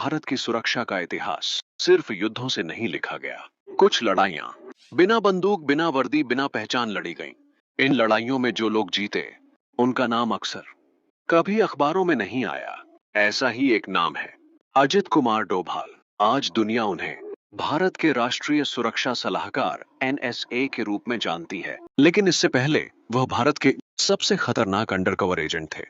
भारत की सुरक्षा का इतिहास सिर्फ युद्धों से नहीं लिखा गया। कुछ लड़ाइयां बिना बंदूक, बिना वर्दी, बिना पहचान लड़ी गईं। इन लड़ाइयों में जो लोग जीते, उनका नाम अक्सर कभी अखबारों में नहीं आया। ऐसा ही एक नाम है अजित कुमार डोभाल। आज दुनिया उन्हें भारत के राष्ट्रीय सुरक्षा सलाहकार NSA के रूप में जानती है, लेकिन इससे पहले वह भारत के सबसे खतरनाक अंडरकवर एजेंट थे।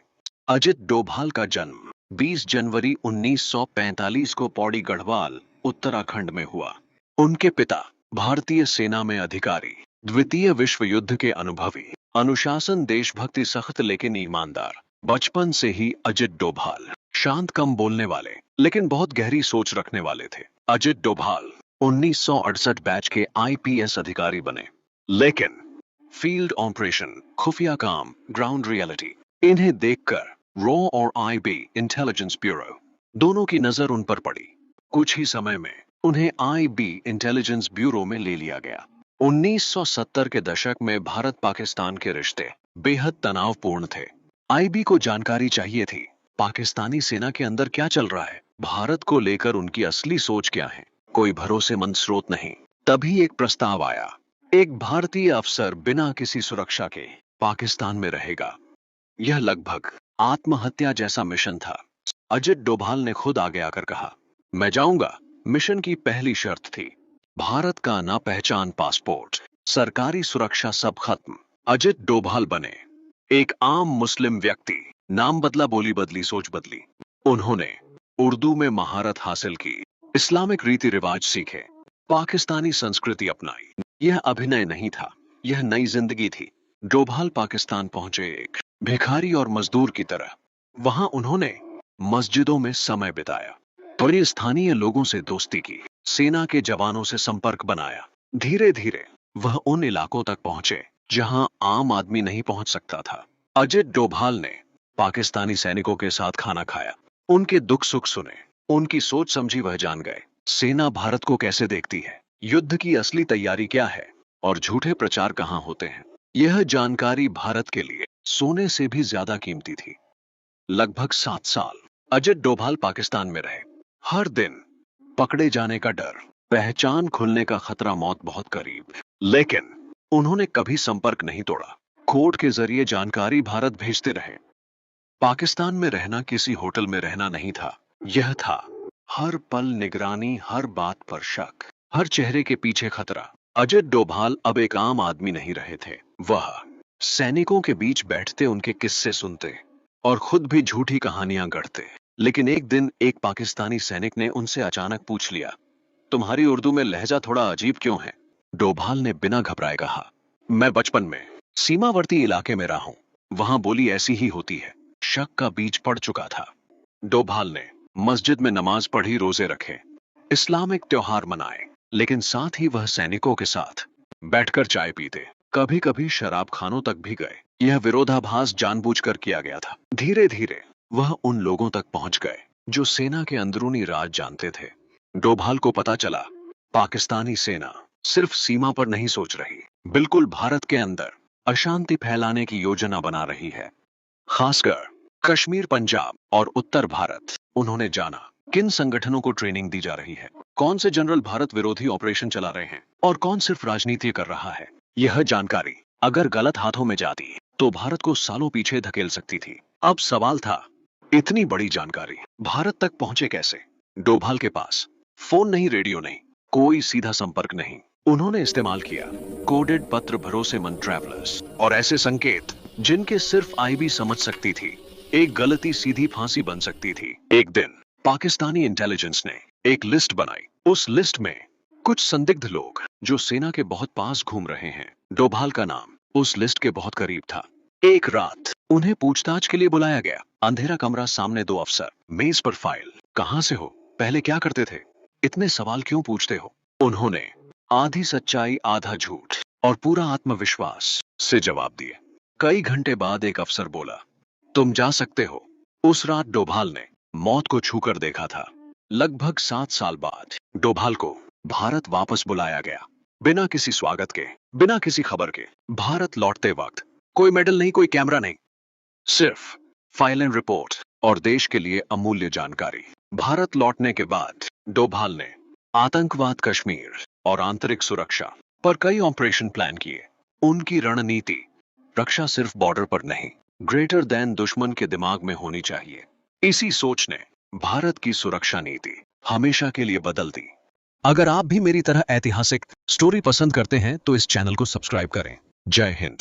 अजित डोभाल का जन्म 20 जनवरी 1945 को पौड़ी गढ़वाल, उत्तराखंड में हुआ। उनके पिता भारतीय सेना में अधिकारी, द्वितीय विश्व युद्ध के अनुभवी, अनुशासन, देशभक्ति सख्त लेकिन ईमानदार। बचपन से ही अजित डोभाल शांत, कम बोलने वाले लेकिन बहुत गहरी सोच रखने वाले थे। अजित डोभाल 1968 बैच के IPS अधिकारी बने, लेकिन फील्ड ऑपरेशन, खुफिया काम, ग्राउंड रियलिटी, इन्हें देखकर रॉ और IB इंटेलिजेंस ब्यूरो दोनों की नजर उन पर पड़ी। कुछ ही समय में उन्हें IB इंटेलिजेंस ब्यूरो में ले लिया गया। 1970 के दशक में भारत पाकिस्तान के रिश्ते बेहद तनावपूर्ण थे। IB को जानकारी चाहिए थी पाकिस्तानी सेना के अंदर क्या चल रहा है, भारत को लेकर उनकी असली सोच क्या है। कोई भरोसेमंद स्रोत नहीं। तभी एक प्रस्ताव आया, एक भारतीय अफसर बिना किसी सुरक्षा के पाकिस्तान में रहेगा। यह लगभग आत्महत्या जैसा मिशन था। अजित डोभाल ने खुद आगे आकर कहा, मैं जाऊंगा। मिशन की पहली शर्त थी भारत का ना पहचान पासपोर्ट, सरकारी सुरक्षा सब खत्म। अजित डोभाल बने एक आम मुस्लिम व्यक्ति। नाम बदला, बोली बदली, सोच बदली। उन्होंने उर्दू में महारत हासिल की, इस्लामिक रीति रिवाज सीखे, पाकिस्तानी संस्कृति अपनाई। यह अभिनय नहीं था, यह नई जिंदगी थी। डोभाल पाकिस्तान पहुंचे एक भिखारी और मजदूर की तरह। वहां उन्होंने मस्जिदों में समय बिताया, बड़े स्थानीय लोगों से दोस्ती की, सेना के जवानों से संपर्क बनाया। धीरे धीरे वह उन इलाकों तक पहुंचे जहां आम आदमी नहीं पहुंच सकता था। अजित डोभाल ने पाकिस्तानी सैनिकों के साथ खाना खाया, उनके दुख सुख सुने, उनकी सोच समझी। वह जान गए सेना भारत को कैसे देखती है, युद्ध की असली तैयारी क्या है और झूठे प्रचार कहां होते हैं। यह जानकारी भारत के लिए सोने से भी ज्यादा कीमती थी। लगभग 7 साल अजित डोभाल पाकिस्तान में रहे। हर दिन पकड़े जाने का डर, पहचान खुलने का खतरा, मौत बहुत करीब। लेकिन उन्होंने कभी संपर्क नहीं तोड़ा। कोड के जरिए जानकारी भारत भेजते रहे। पाकिस्तान में रहना किसी होटल में रहना नहीं था, यह था हर पल निगरानी, हर बात पर शक, हर चेहरे के पीछे खतरा। अजित डोभाल अब एक आम आदमी नहीं रहे थे। वह सैनिकों के बीच बैठते, उनके किस्से सुनते और खुद भी झूठी कहानियां गढ़ते। लेकिन एक दिन एक पाकिस्तानी सैनिक ने उनसे अचानक पूछ लिया, तुम्हारी उर्दू में लहजा थोड़ा अजीब क्यों है? डोभाल ने बिना घबराए कहा, मैं बचपन में सीमावर्ती इलाके में रहा हूं, वहां बोली ऐसी ही होती है। शक का बीज पड़ चुका था। डोभाल ने मस्जिद में नमाज पढ़ी, रोजे रखे, इस्लामिक त्योहार मनाए, लेकिन साथ ही वह सैनिकों के साथ बैठकर चाय पीते, कभी कभी शराब खानों तक भी गए। यह विरोधाभास जानबूझकर किया गया था। धीरे धीरे वह उन लोगों तक पहुंच गए जो सेना के अंदरूनी राज जानते थे। डोभाल को पता चला पाकिस्तानी सेना सिर्फ सीमा पर नहीं सोच रही, बिल्कुल भारत के अंदर अशांति फैलाने की योजना बना रही है, खासकर कश्मीर, पंजाब और उत्तर भारत। उन्होंने जाना किन संगठनों को ट्रेनिंग दी जा रही है, कौन से जनरल भारत विरोधी ऑपरेशन चला रहे हैं और कौन सिर्फ राजनीति कर रहा है। यह जानकारी अगर गलत हाथों में जाती तो भारत को सालों पीछे धकेल सकती थी। अब सवाल था, इतनी बड़ी जानकारी भारत तक पहुंचे कैसे? डोभाल के पास फोन नहीं, रेडियो नहीं, कोई सीधा संपर्क नहीं। उन्होंने इस्तेमाल किया कोडेड पत्र, भरोसेमंद ट्रैवलर्स और ऐसे संकेत जिनके सिर्फ IB समझ सकती थी। एक गलती सीधी फांसी बन सकती थी। एक दिन पाकिस्तानी इंटेलिजेंस ने एक लिस्ट बनाई। उस लिस्ट में कुछ संदिग्ध लोग जो सेना के बहुत पास घूम रहे हैं। डोभाल का नाम उस लिस्ट के बहुत करीब था। एक रात उन्हें पूछताछ के लिए बुलाया गया। अंधेरा कमरा, सामने 2 अफसर, मेज पर फाइल। कहां से हो, पहले क्या करते थे, इतने सवाल क्यों पूछते हो? उन्होंने आधी सच्चाई, आधा झूठ और पूरा आत्मविश्वास से जवाब दिए। कई घंटे बाद एक अफसर बोला, तुम जा सकते हो। उस रात डोभाल ने मौत को छूकर देखा था। लगभग 7 साल बाद डोभाल को भारत वापस बुलाया गया, बिना किसी स्वागत के, बिना किसी खबर के। भारत लौटते वक्त कोई मेडल नहीं, कोई कैमरा नहीं, सिर्फ फाइल एंड रिपोर्ट और देश के लिए अमूल्य जानकारी। भारत लौटने के बाद डोभाल ने आतंकवाद, कश्मीर और आंतरिक सुरक्षा पर कई ऑपरेशन प्लान किए। उनकी रणनीति रक्षा सिर्फ बॉर्डर पर नहीं, ग्रेटर देन दुश्मन के दिमाग में होनी चाहिए। इसी सोच ने भारत की सुरक्षा नीति हमेशा के लिए बदल दी। अगर आप भी मेरी तरह ऐतिहासिक स्टोरी पसंद करते हैं तो इस चैनल को सब्सक्राइब करें। जय हिंद।